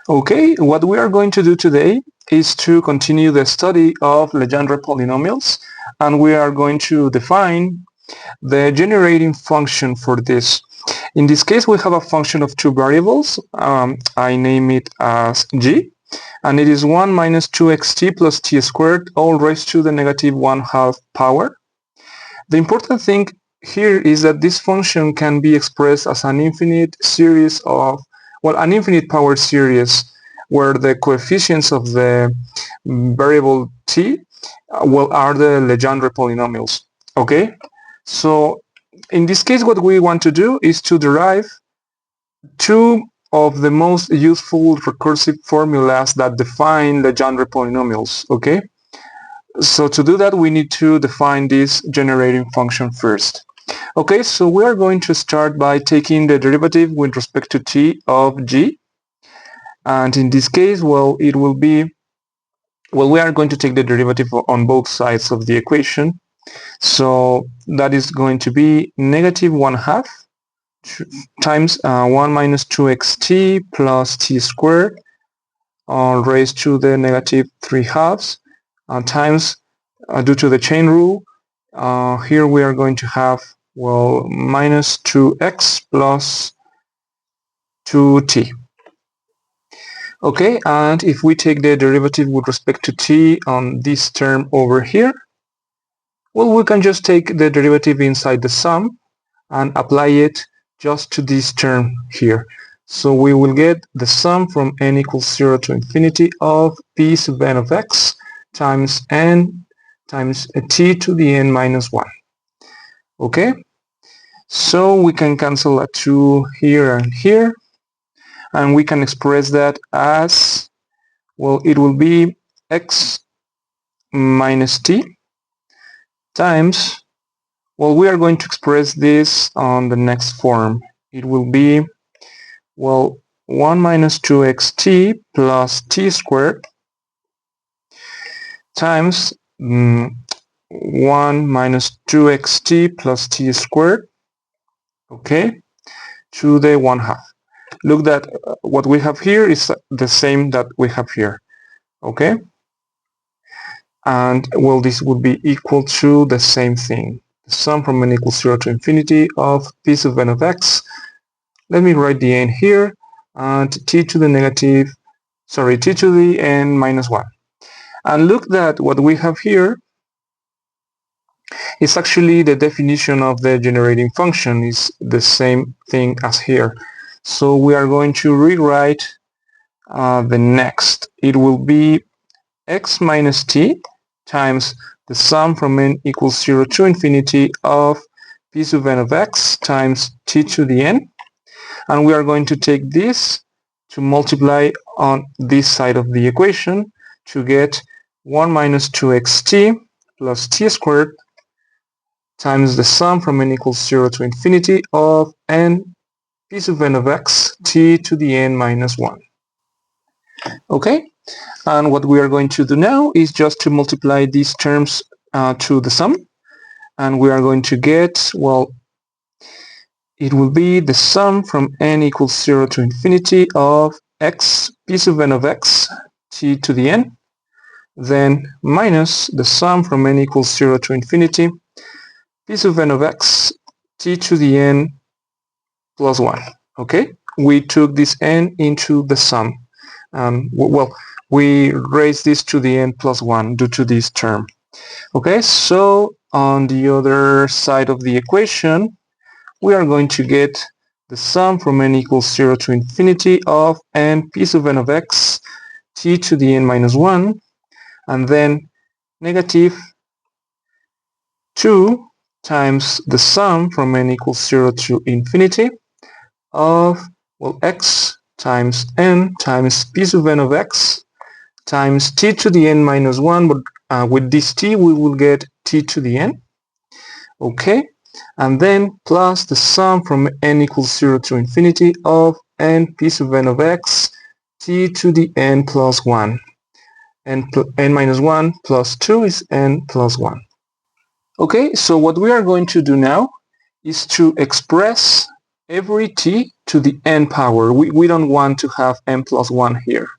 Okay, what we are going to do today is to continue the study of Legendre polynomials, and we are going to define the generating function for this. In this case, we have a function of two variables. I name it as g, and it is 1 minus 2xt plus t squared all raised to the negative 1/2 power. The important thing here is that this function can be expressed as an infinite series of, an infinite power series where the coefficients of the variable t are the Legendre polynomials. Okay, so in this case what we want to do is to derive two of the most useful recursive formulas that define Legendre polynomials. Okay, so to do that we need to define this generating function first. Okay, so we are going to start by taking the derivative with respect to t of g, and in this case, it will be, we are going to take the derivative on both sides of the equation. So that is going to be negative 1/2 times 1 minus 2xt plus t squared raised to the negative 3/2 times, due to the chain rule, here we are going to have, minus 2x plus 2t. Okay, and if we take the derivative with respect to t on this term over here, we can just take the derivative inside the sum and apply it just to this term here. So we will get the sum from n equals 0 to infinity of p sub n of x times n times t to the n minus 1. Okay, so we can cancel a 2 here and here, and we can express that as, it will be x minus t times, we are going to express this on the next form. It will be, 1 minus 2xt plus t squared times 1 minus 2xt plus t squared, okay, to the 1/2. Look that what we have here is the same that we have here, okay, and this would be equal to the same thing, the sum from n equals 0 to infinity of p sub n of x. Let me write the n here, and t to the n minus 1. And look that what we have here is actually the definition of the generating function, is the same thing as here. So we are going to rewrite the next. It will be x minus t times the sum from n equals 0 to infinity of p sub n of x times t to the n. And we are going to take this to multiply on this side of the equation to get 1 minus 2xt plus t squared times the sum from n equals 0 to infinity of n p sub n of x t to the n minus 1. Okay, and what we are going to do now is just to multiply these terms to the sum, and we are going to get, it will be the sum from n equals 0 to infinity of x p sub n of x t to the n, then minus the sum from n equals 0 to infinity p sub n of x t to the n plus 1. Okay, we took this n into the sum. We raised this to the n plus 1 due to this term. Okay, so on the other side of the equation, we are going to get the sum from n equals 0 to infinity of n p sub n of x t to the n minus 1, and then negative 2 times the sum from n equals 0 to infinity of, x times n times p sub n of x times t to the n minus 1, but with this t we will get t to the n, okay, and then plus the sum from n equals 0 to infinity of n p sub n of x t to the n plus 1, n minus 1 plus 2 is n plus 1. Okay, so what we are going to do now is to express every t to the n power. We don't want to have n plus 1 here.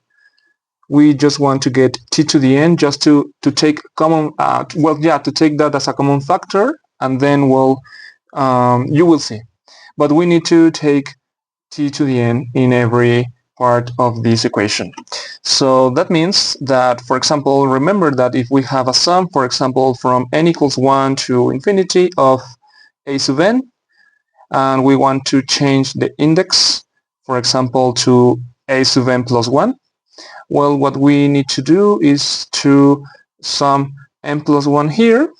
We just want to get t to the n just to take common, to take that as a common factor, and then you will see. But we need to take t to the n in every part of this equation. So that means that, for example, remember that if we have a sum, for example, from n equals 1 to infinity of a sub n, and we want to change the index, for example, to a sub n plus 1, well, what we need to do is to sum n plus 1 here,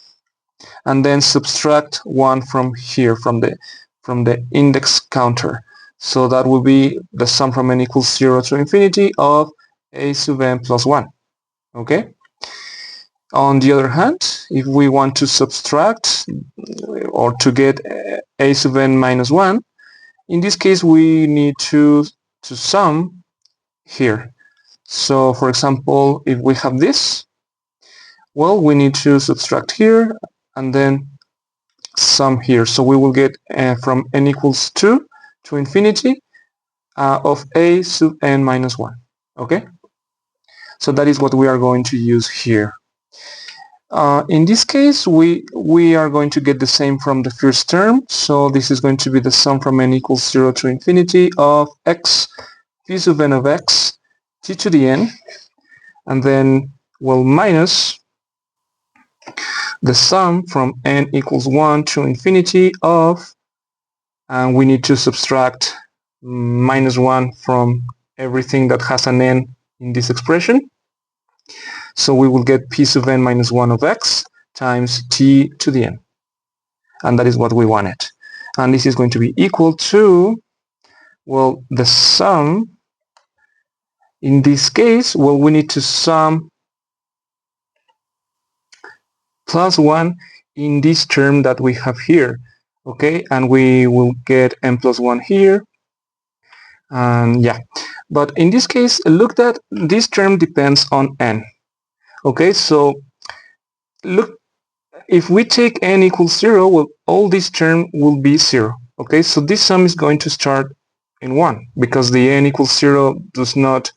and then subtract 1 from here, from the index counter. So that will be the sum from n equals 0 to infinity of a sub n plus 1. Okay? On the other hand, if we want to subtract or to get a sub n minus 1, in this case we need to sum here. So for example, if we have this, well, we need to subtract here and then sum here. So we will get from n equals 2 to infinity of a sub n minus 1. Okay? So that is what we are going to use here. In this case, we are going to get the same from the first term. So this is going to be the sum from n equals 0 to infinity of x p sub n of x t to the n, and then, well, minus the sum from n equals 1 to infinity of, and we need to subtract minus 1 from everything that has an n in this expression. So we will get p sub n minus 1 of x times t to the n. And that is what we wanted. And this is going to be equal to, well, the sum, in this case, well, we need to sum plus 1 in this term that we have here. Okay, and we will get n plus 1 here. And yeah, but in this case, look that this term depends on n. Okay, so look, if we take n equals 0, well, all this term will be 0. Okay, so this sum is going to start in 1 because the n equals 0 does not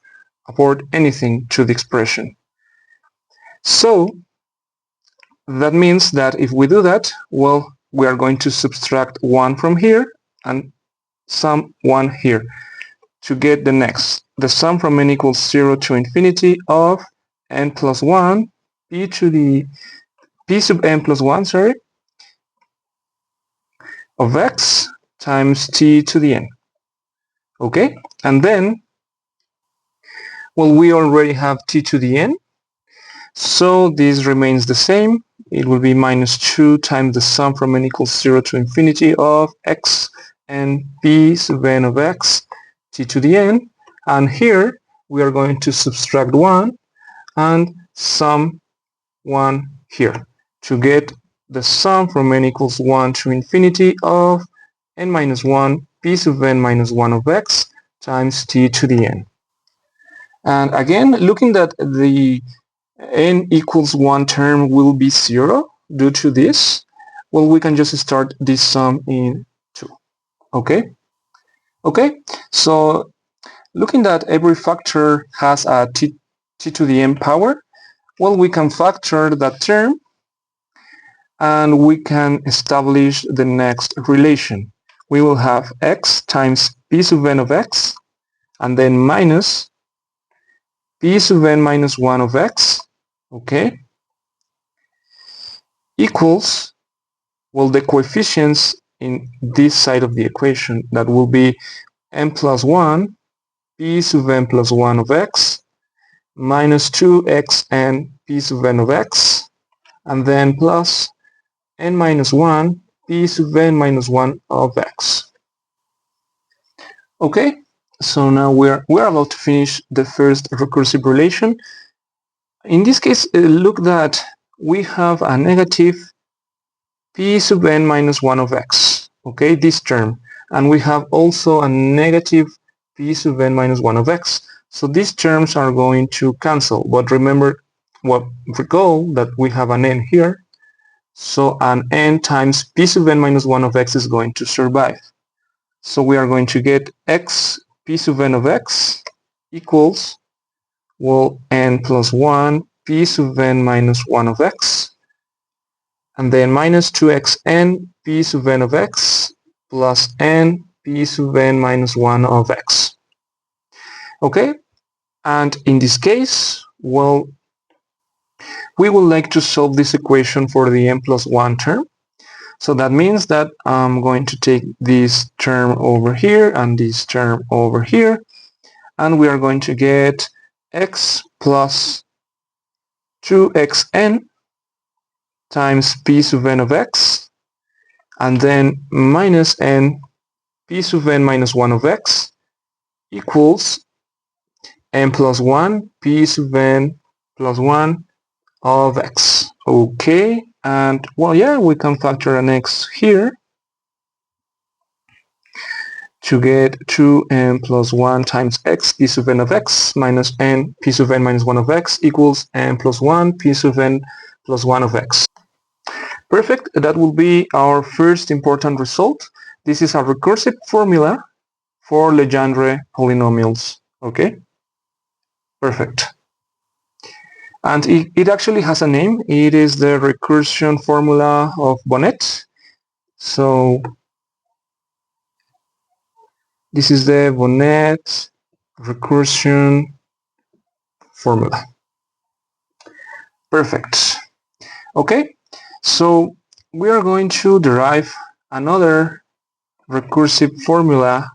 apport anything to the expression. So that means that if we do that, well, we are going to subtract 1 from here and sum 1 here to get the next, the sum from n equals 0 to infinity of n plus 1 p to the p sub n plus 1, sorry, of x times t to the n. Okay, and then, well, we already have t to the n, so this remains the same. It will be minus 2 times the sum from n equals 0 to infinity of x and p sub n of x t to the n, and here we are going to subtract 1 and sum 1 here to get the sum from n equals 1 to infinity of n minus 1 p sub n minus 1 of x times t to the n. And again, looking that the n equals 1 term will be 0 due to this, well, we can just start this sum in 2. Okay? Okay, so looking that every factor has a t to the n power, well, we can factor that term and we can establish the next relation. We will have x times p sub n of x and then minus p sub n minus 1 of x, okay, equals, well, the coefficients in this side of the equation, that will be n plus 1 p sub n plus 1 of x minus 2x and p sub n of x, and then plus n minus 1 p sub n minus 1 of x. Okay, so now we're about to finish the first recursive relation. In this case, look that we have a negative p sub n minus 1 of x, okay, this term, and we have also a negative p sub n minus 1 of x. So these terms are going to cancel, but remember, well, recall that we have an n here, so an n times p sub n minus 1 of x is going to survive. So we are going to get x p sub n of x equals, well, n plus 1 p sub n minus 1 of x, and then minus 2xn p sub n of x plus n p sub n minus 1 of x. Okay, and in this case, well, we would like to solve this equation for the n plus 1 term. So that means that I'm going to take this term over here and this term over here, and we are going to get x plus 2xn times p sub n of x, and then minus n p sub n minus 1 of x equals n plus 1 p sub n plus 1 of x. Okay, and well, yeah, we can factor an x here to get 2n plus 1 times x p sub n of x minus n p sub n minus 1 of x equals n plus 1 p sub n plus 1 of x. Perfect, that will be our first important result. This is a recursive formula for Legendre polynomials. Okay, perfect. And it actually has a name. It is the recursion formula of Bonnet. So this is the Bonnet recursion formula. Perfect. Okay, so we are going to derive another recursive formula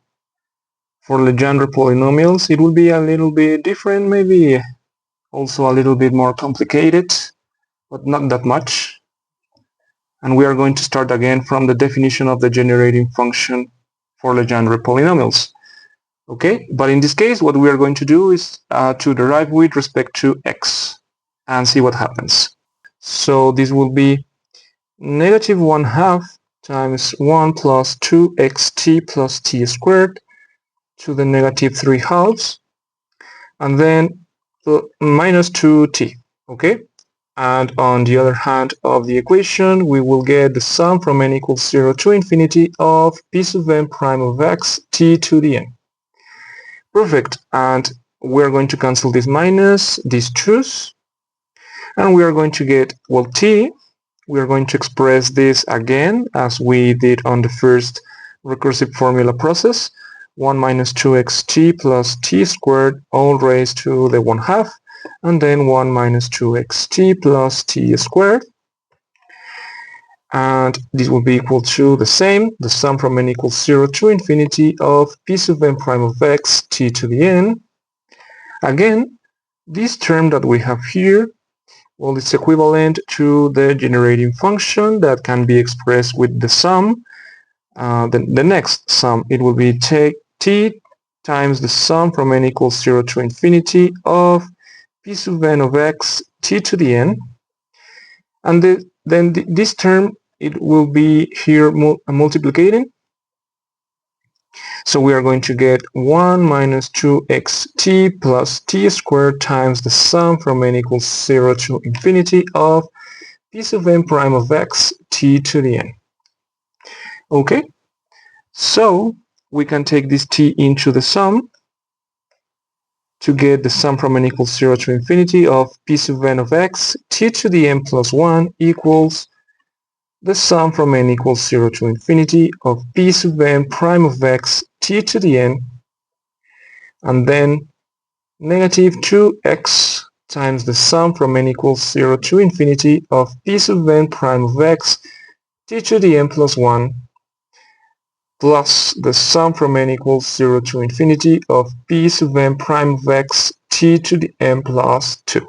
for Legendre polynomials. It will be a little bit different, maybe also a little bit more complicated, but not that much. And we are going to start again from the definition of the generating function for Legendre polynomials. Okay, but in this case what we are going to do is to derive with respect to x and see what happens. So this will be negative 1/2 times 1 plus 2xt plus t squared to the negative 3/2, and then minus 2t. Okay, and on the other hand of the equation we will get the sum from n equals 0 to infinity of p sub n prime of x t to the n. Perfect, and we're going to cancel this minus, these 2's, and we are going to get, well, t. We are going to express this again as we did on the first recursive formula process. 1 minus 2xt plus t squared all raised to the 1/2, and then 1 minus 2xt plus t squared. And this will be equal to the same, the sum from n equals 0 to infinity of p sub n prime of x t to the n. Again, this term that we have here, well, it's equivalent to the generating function that can be expressed with the sum. The next sum, it will be t times the sum from n equals 0 to infinity of p sub n of x t to the n. And then this term, it will be here multiplicating. So we are going to get 1 minus 2xt plus t squared times the sum from n equals 0 to infinity of p sub n prime of x t to the n. Okay, so we can take this t into the sum to get the sum from n equals 0 to infinity of p sub n of x t to the n plus 1 equals the sum from n equals 0 to infinity of p sub n prime of x t to the n, and then negative 2x times the sum from n equals 0 to infinity of p sub n prime of x t to the n plus 1 plus the sum from n equals 0 to infinity of p sub n prime of x t to the n plus 2.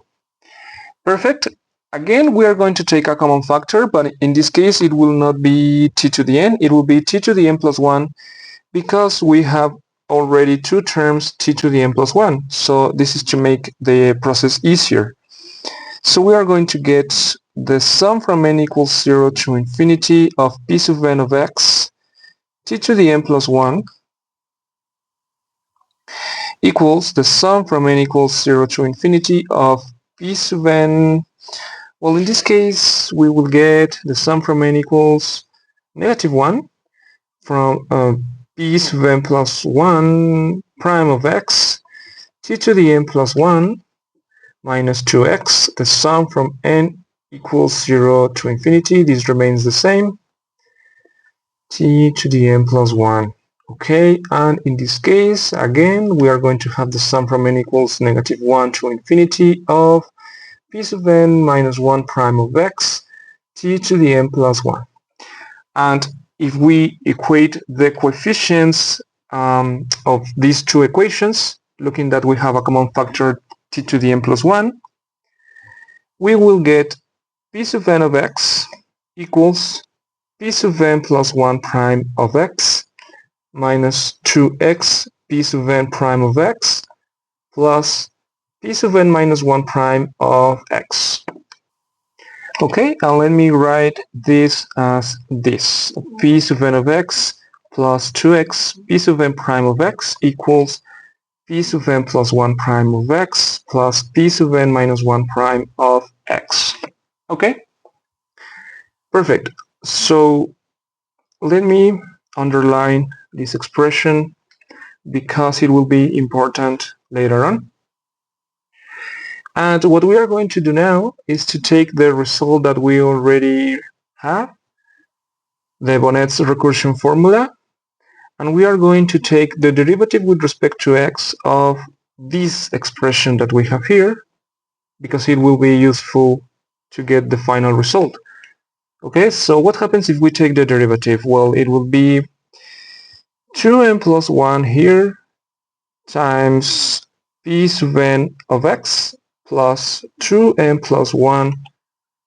Perfect. Again, we are going to take a common factor, but in this case it will not be t to the n, it will be t to the n plus 1, because we have already two terms t to the n plus 1. So this is to make the process easier. So we are going to get the sum from n equals 0 to infinity of p sub n of x t to the n plus 1 equals the sum from n equals 0 to infinity of p sub n. Well, in this case we will get the sum from n equals negative 1 from p p sub n plus 1 prime of x, t to the n plus 1 minus 2x, the sum from n equals 0 to infinity. This remains the same, t to the n plus 1. Okay, and in this case, again, we are going to have the sum from n equals negative 1 to infinity of p sub n minus 1 prime of x, t to the n plus 1. And if we equate the coefficients of these two equations, looking that we have a common factor t to the n plus 1, we will get p sub n of x equals p sub n plus 1 prime of x minus 2x p sub n prime of x plus p sub n minus 1 prime of x. Okay, and let me write this as this. P sub n of x plus 2x p sub n prime of x equals p sub n plus 1 prime of x plus p sub n minus 1 prime of x. Okay? Perfect. So let me underline this expression because it will be important later on. And what we are going to do now is to take the result that we already have, the Bonnet's recursion formula, and we are going to take the derivative with respect to x of this expression that we have here, because it will be useful to get the final result. Okay, so what happens if we take the derivative? Well, it will be 2n plus 1 here times p sub n of x plus 2n plus 1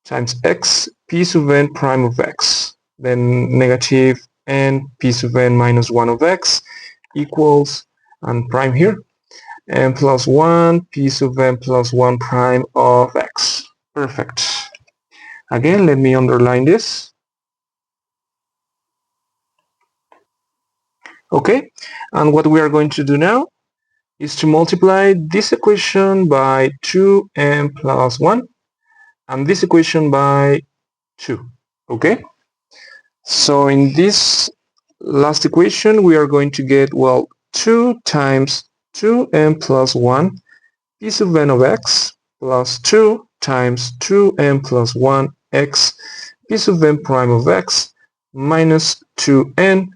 times x p sub n prime of x, then negative n p sub n minus 1 of x equals, and prime here, n plus 1 p sub n plus 1 prime of x. Perfect. Again, let me underline this. Okay, and what we are going to do now is to multiply this equation by 2n plus 1 and this equation by 2. Okay, so in this last equation we are going to get, well, 2 times 2n plus 1 p sub n of x plus 2 times 2n plus 1 x p sub n prime of x minus 2n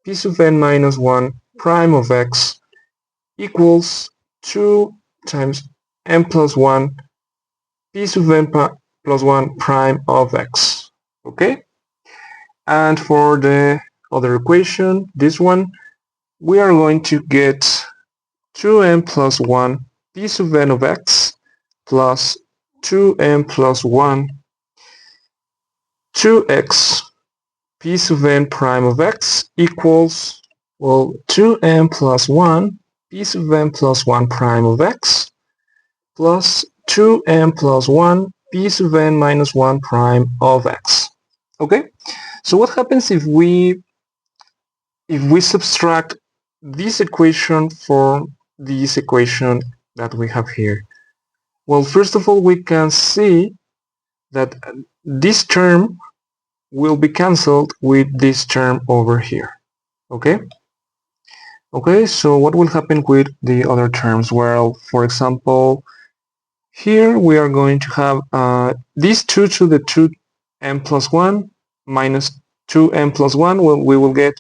p sub n minus 1 prime of x equals 2 times n plus 1 p sub n plus 1 prime of x. Okay, and for the other equation, this one, we are going to get 2n plus 1 p sub n of x plus 2n plus 1 2x p sub n prime of x equals, well, 2n plus 1 p sub n plus 1 prime of x plus 2n plus 1 p sub n minus 1 prime of x. Okay, so what happens if we subtract this equation from this equation that we have here? Well, first of all, we can see that this term will be cancelled with this term over here. Okay, so what will happen with the other terms? Well, for example, here we are going to have this 2 to the 2n plus 1 minus 2n plus 1. Well, we will get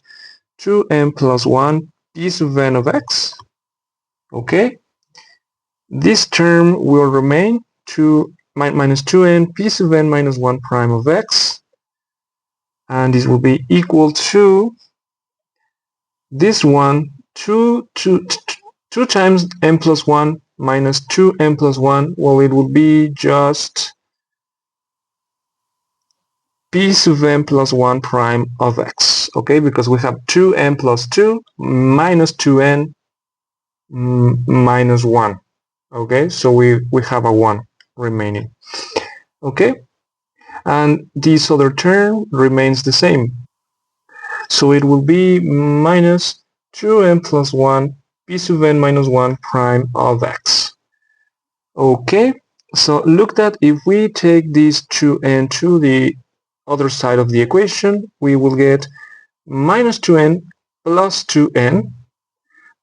2n plus 1 p sub n of x. Okay, this term will remain minus 2n p sub n minus 1 prime of x, and this will be equal to this one, 2 times n plus 1 minus 2n plus 1. Well, it will be just p sub n plus 1 prime of x. Okay, because we have 2n plus 2 minus 2n minus 1. Okay, so we have a 1 remaining. Okay, and this other term remains the same. So it will be minus 2n plus 1 p sub n minus 1 prime of x. Okay, so look that if we take this 2n to the other side of the equation, we will get minus 2n plus 2n,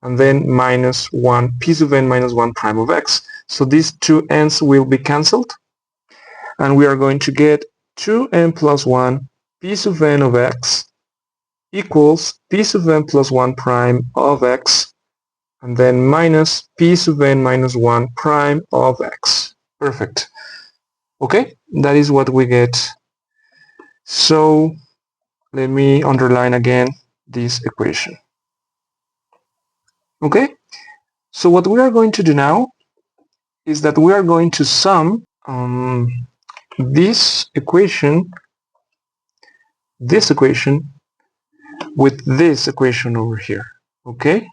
and then minus 1 p sub n minus 1 prime of x. So these two n's will be cancelled, and we are going to get 2n plus 1 p sub n of x equals p sub n plus 1 prime of x, and then minus p sub n minus 1 prime of x. Perfect. Okay, that is what we get. So let me underline again this equation. Okay, so what we are going to do now is that we are going to sum this equation with this equation over here. Okay,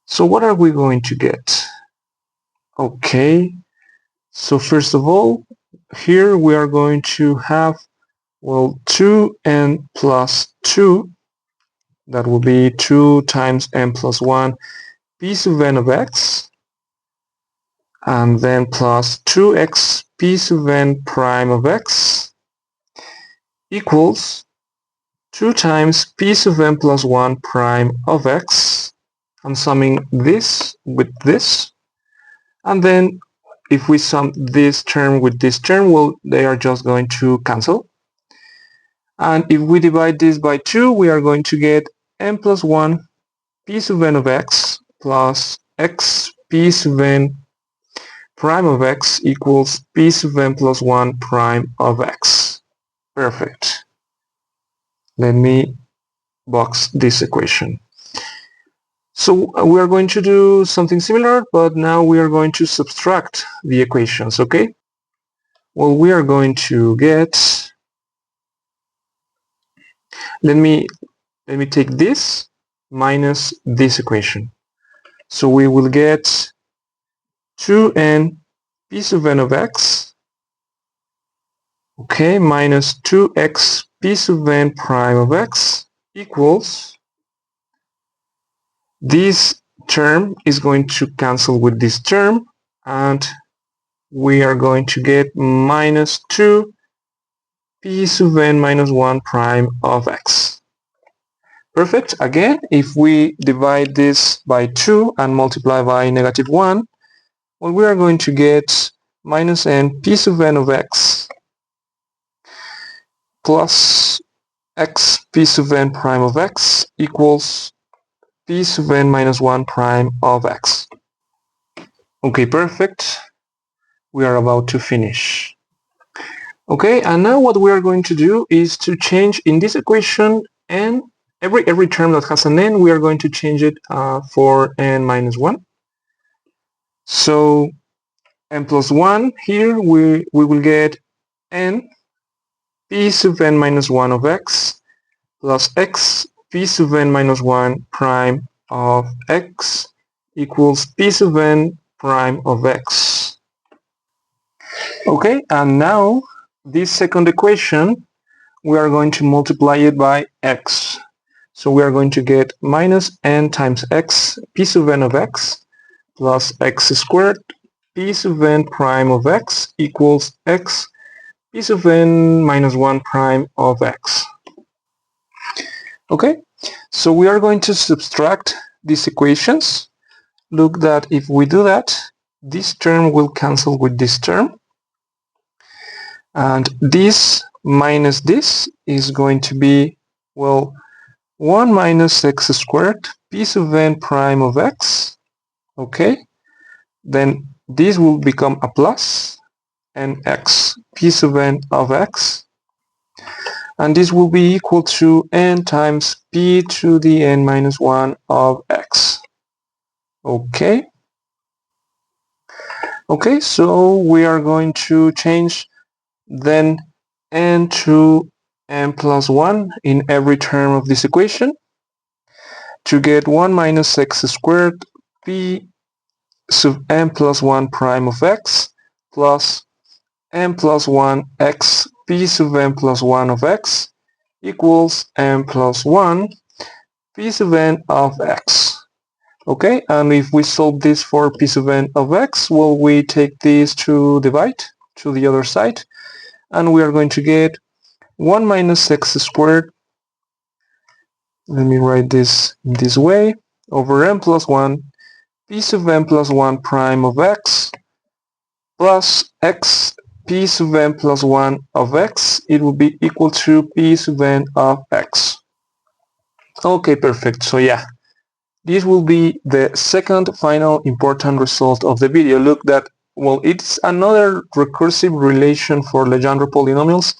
so what are we going to get? Okay, so first of all, here we are going to have, well, 2n plus 2, that will be 2 times n plus 1 p sub n of x, and then plus 2x p sub n prime of x equals 2 times p sub n plus 1 prime of x. I'm summing this with this, and then if we sum this term with this term, well, they are just going to cancel. And if we divide this by 2, we are going to get n plus 1 p sub n of x plus x p sub n prime of x equals p sub n plus 1 prime of x. Perfect. Let me box this equation. So we are going to do something similar, but now we are going to subtract the equations, okay? Well, we are going to get, let me take this minus this equation. So we will get 2n p sub n of x, okay, minus 2x p sub n prime of x equals, this term is going to cancel with this term, and we are going to get minus 2 p sub n minus 1 prime of x. Perfect. Again, if we divide this by 2 and multiply by negative 1, well, we are going to get minus n p sub n of x plus x p sub n prime of x equals p sub n minus 1 prime of x. Okay, perfect. We are about to finish. Okay, and now what we are going to do is to change in this equation n, every term that has an n, we are going to change it for n minus 1. So n plus 1, here we will get n p sub n minus 1 of x plus x p sub n minus 1 prime of x equals p sub n prime of x. Okay, and now this second equation, we are going to multiply it by x. So we are going to get minus n times x p sub n of x plus x squared p sub n prime of x equals x p sub n minus 1 prime of x. Okay, so we are going to subtract these equations. Look that if we do that, this term will cancel with this term, and this minus this is going to be, well, 1 minus x squared p sub n prime of x. Okay, then this will become a plus, and x p sub n of x, and this will be equal to n times p to the n minus 1 of x. Okay, so we are going to change then n to n plus 1 in every term of this equation to get 1 minus x squared p sub n plus 1 prime of x plus n plus 1 x p sub n plus 1 of x equals n plus 1 p sub n of x. Okay, and if we solve this for p sub n of x, well, we take this to divide to the other side, and we are going to get 1 minus x squared Let me write this in this way. Over n plus 1 p sub n plus 1 prime of x plus x p sub n plus 1 of x, it will be equal to p sub n of x. Okay, perfect. So yeah, this will be the second final important result of the video. Look that, well, it's another recursive relation for Legendre polynomials,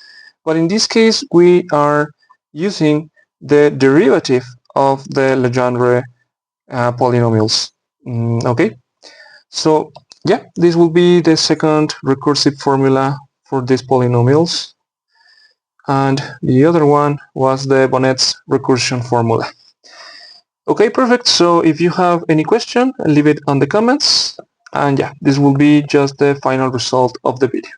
but in this case we are using the derivative of the Legendre polynomials. Okay, so yeah, this will be the second recursive formula for these polynomials, and the other one was the Bonnet's recursion formula. Okay, perfect. So if you have any question, leave it on the comments, and yeah, this will be just the final result of the video.